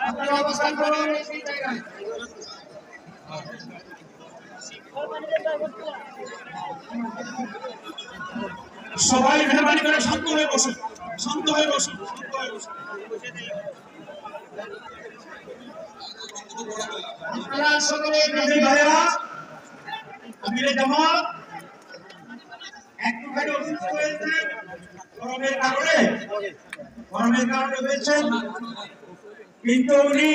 আপনারা অবস্থান করুন এই জায়গায়। সবাই মেহরবানি করে শান্ত হয়ে বসুন, শান্ত হয়ে বসুন, শান্ত হয়ে বসুন। আপনারা সকলে ভাইয়েরা, আমিরে জামাত একটু ভাই অসুস্থ হয়েছে গরমের কারণে হয়েছেন, কিন্তু উনি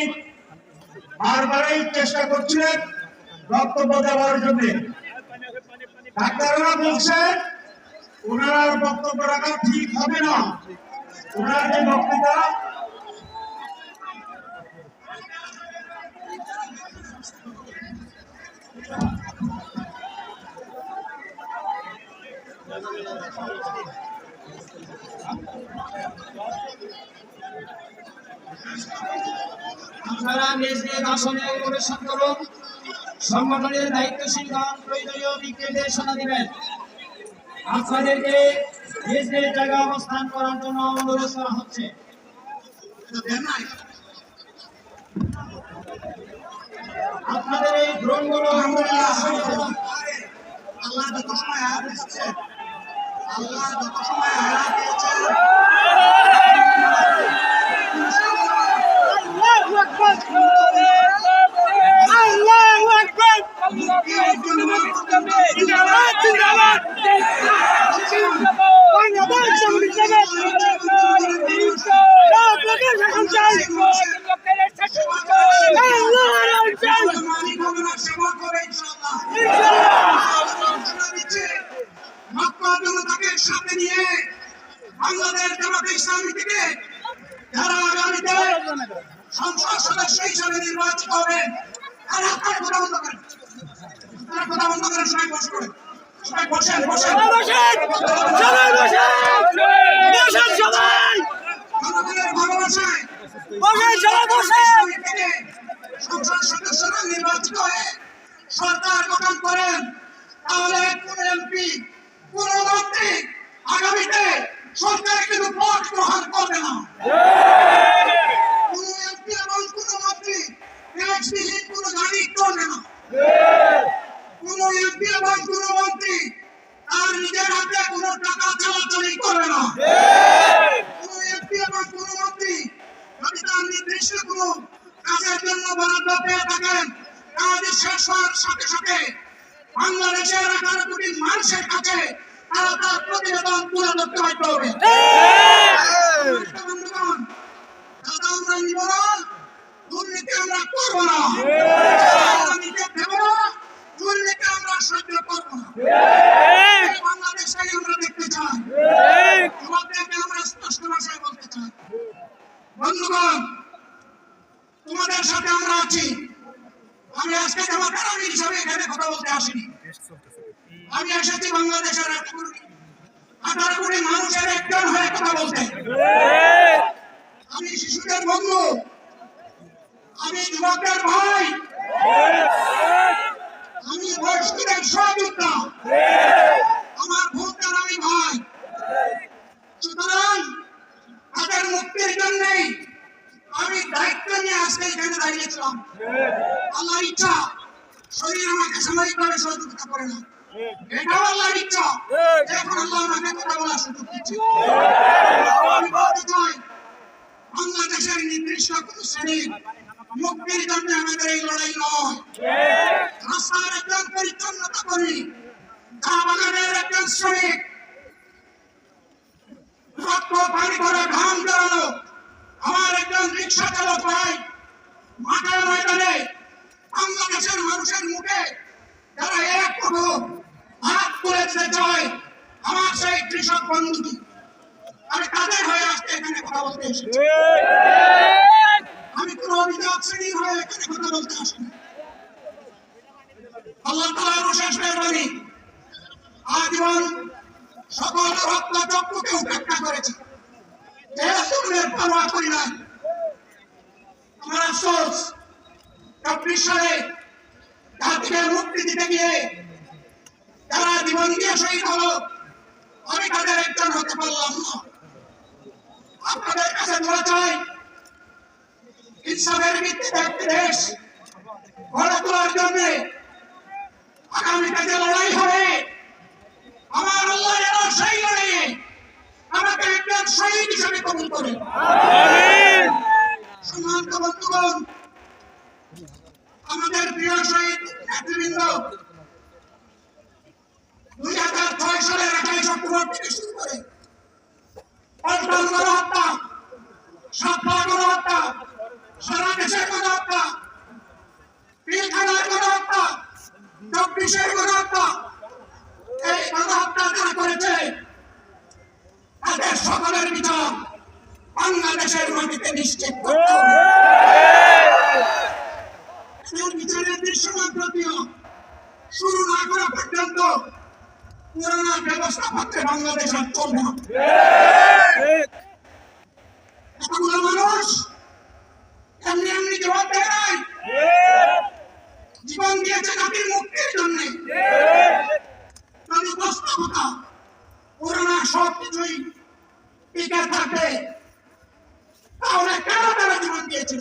বারবারই চেষ্টা করছিলেন বক্তব্য দেওয়ার জন্য। ডাক্তাররা বলছেন ওনার বক্তব্য রাখা ঠিক হবে না। ওনার যে বক্তৃতা আপনারা নিজ নিজ আসনে পরিবেশন করুন। সংগঠনের দায়িত্বশীলগণ প্রয়োজনীয় দিক নির্দেশনা দিবেন। আপনাদেরকে নিজ নিজ জায়গায় অবস্থান করার জন্য অনুরোধ করা হচ্ছে। আপনাদের এই ড্রোনগুলো আল্লাহ যত সময় হায়াত দিচ্ছে, আল্লাহ যত সময় হায়াত দিয়েছে, সামনে নিয়ে বাংলাদেশ জামাতে ইসলামী থেকে যারা আগামীতে সংসদ সদস্য হিসাবে নির্বাচিত হবেন তারা আপনার কথা বন্ধ করেন, সবাই বসে করেন, সবাই বসেন জনগণের ভালোবাসায় সংসদ সদস্যরা নির্বাচিত হয়ে সরকার গঠন করেন, তাহলে কোন এমপি কোন মন্ত্রী আগামীতে সরকার কিন্তু ভোট গ্রহণ করবে না। কোন এমপি এবং কোন মন্ত্রী ট্যাক্সবিহীন কোন গাড়ি চলবে না। কোন এমপি এবং কোন মন্ত্রী তার নিজের হাতে কোন টাকা চালাচালি করবে না। কোন এমপি এবং কোন মন্ত্রী যদি তার নির্দিষ্ট কোন কাজের জন্য বরাদ্দ পেয়ে থাকেন, কাজ শেষ হওয়ার সাথে সাথে বাংলাদেশের 11 কোটি মানুষের কাছে তারা তার প্রতিবেদন তুলে ধরতে হবে। দাদা আমরা নিব না, দুর্নীতি আমরা করবো না, দেব না, দুর্নীতি আমরা সহ্য করবো না। বাংলাদেশটাই আমরা দেখতে চাই, তোমাদেরকে আমরা স্পষ্ট ভাষায় বলতে চাই, বন্ধুগণ তোমাদের সাথে আমরা আছি। আমি আজকে জামাতের আমির হিসাবে এখানে কথা বলতে আসিনি, আমি এসেছি বাংলাদেশের 18 কোটি মানুষের একজন হয়ে কথা বলতে। আমি শিশুদের বন্ধু, আমি যুবকদের ভাই, আমি বয়স্কদের সহযোদ্ধা, আমার ভোটার আমি ভাই। সুতরাং তাদের মুক্তির জন্যই আমি দায়িত্ব নিয়ে আজকে এখানে দাঁড়িয়েছিলাম। আল্লাহর ইচ্ছা শরীর আমাকে সাময়িকভাবে সহযোগিতা করে না, এটাও আল্লাহর ইচ্ছা, এখন আল্লাহ আমাকে কথা বলার সুযোগ দিচ্ছে। আমি বলতে চাই বাংলাদেশের নির্দিষ্ট কোন শ্রেণীর মুক্তির জন্য আমাদের এই লড়াই নয়। রাস্তার একজন পরিচ্ছন্নতা কর্মী, চা বাগানের একজন শ্রমিক, রক্ত পানি ভরা ঘাম জড়ানো আমার একজন রিক্সা চালক ভাই, মাঠে ময়দানে বাংলাদেশের মানুষের মুখে যারা এক মুঠো ভাত তুলে দিতে চায়, আমার সেই কৃষক বন্ধু, আমি তাদের হয়ে আজকে এখানে কথা বলতে এসেছি। আমি কোন অভিযোগ শ্রেণীর হয়ে এখানে কথা বলতে আসিনি। আল্লাহ তাআলার অশেষ মেহেরবানি, আজীবন সকল রক্ত চক্ষুকে উপেক্ষা করেছি, দেশের পরোয়া করি নাই। আমার আফসোস 24 সালে জাতিকে মুক্তি দিতে গিয়ে যারা জীবন দিয়ে শহীদ হলো, আমি তাদের একজন হতে পারলাম না। আপনাদের কাছে দোয়া চাই, ইনসাফের ভিত্তিতে একটি দেশ গড়ে তোলার জন্য আগামীতে যে লড়াই হবে, আমার আল্লাহ যেন সেই লড়াইয়ে আমাকে একজন শহীদ হিসেবে কবুল করেন। সম্মানিত বন্ধুগণ, আমাদের প্রিয় শহীদ নেতৃবৃন্দ 2006 সালের 28 অক্টোবর থেকে শুরু করে পল্টন গণহত্যা, সাতলা গণহত্যা, সারা দেশের গণহত্যা, পিলখানার গণহত্যা, 24-এর গণহত্যা, এই গণহত্যা যারা করেছে তাদের সকলের বিচার বাংলাদেশের মাটিতে নিশ্চিত করতে হবে। এদের বিচারের দৃশ্যমান প্রক্রিয়া শুরু না করা পর্যন্ত পুরানা ব্যবস্থা পাচ্ছে বাংলাদেশ আর চলবে না। এতগুলো মানুষ এমনি এমনি জবাব দেয় নাই, জীবন দিয়েছে জাতির মুক্তির জন্য। তাদের বাস্তবতা পুরানা সব কিছুই টিকে থাকে, তাহলে কেন তারা জীবন দিয়েছিল?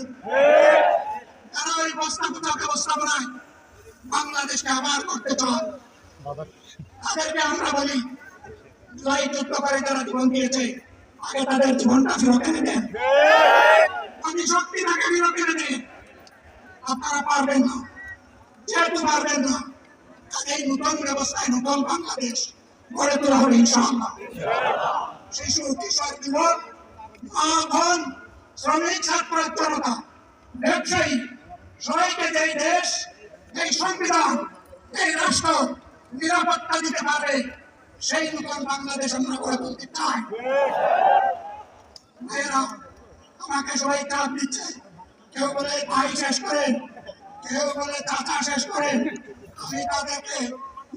তারা ওই বাস্তবতা ব্যবস্থাপনায় বাংলাদেশকে আবার করতে চায়। তাদেরকে আমরা বলি, জুলাই যুদ্ধ করে তারা জীবন দিয়েছে, আগে তাদের জীবনটা ফেরত এনে দেন, আমি শক্তি তাকে ফেরত এনে দেন। আপনারা পারবেন না, যেহেতু পারবেন না, এই নতুন ব্যবস্থায় নতুন বাংলাদেশ গড়ে তোলা হবে ইনশাআল্লাহ। শিশু, কিশোর, যুবক, মা, বোন, শ্রমিক, ছাত্র, জনতা, ব্যবসায়ী, সবাইকে যেই দেশ, এই সংবিধান, এই রাষ্ট্র নিরাপত্তা দিতে পারে, সেই নতুন বাংলাদেশ আমরা গড়ে তুলতে চাই। ভাইয়েরা, আমাকে সবাই চাপ দিচ্ছে, কেউ বলে ভাই শেষ করেন, কেউ বলে চাচা শেষ করেন। আমি তাদেরকে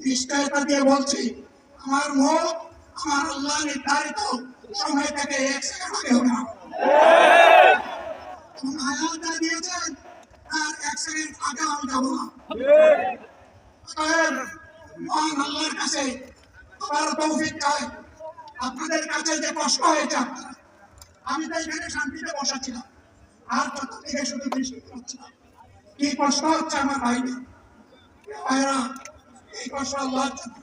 নিশ্চয়তা দিয়ে বলছি, আমার মুখ আমার আল্লাহ নির্ধারিত সময় থেকে 1 সেকেন্ড আগে হবে না। আয়াতটা দিয়েছেন, আর 1 সেকেন্ড আগে আমি যাবো না। মহান আল্লাহর কাছে আবার তৌফিক চাই। আপনাদের কাছে যে কষ্ট হয়েছে আপনারা, আমি তো এখানে শান্তিতে বসাচ্ছিলাম, আর কত থেকে শুধু বৃষ্টি করছিলাম। কি কষ্ট হচ্ছে আমার ভাইদের, ভাইরা, এই কষ্ট আল্লাহর জন্য।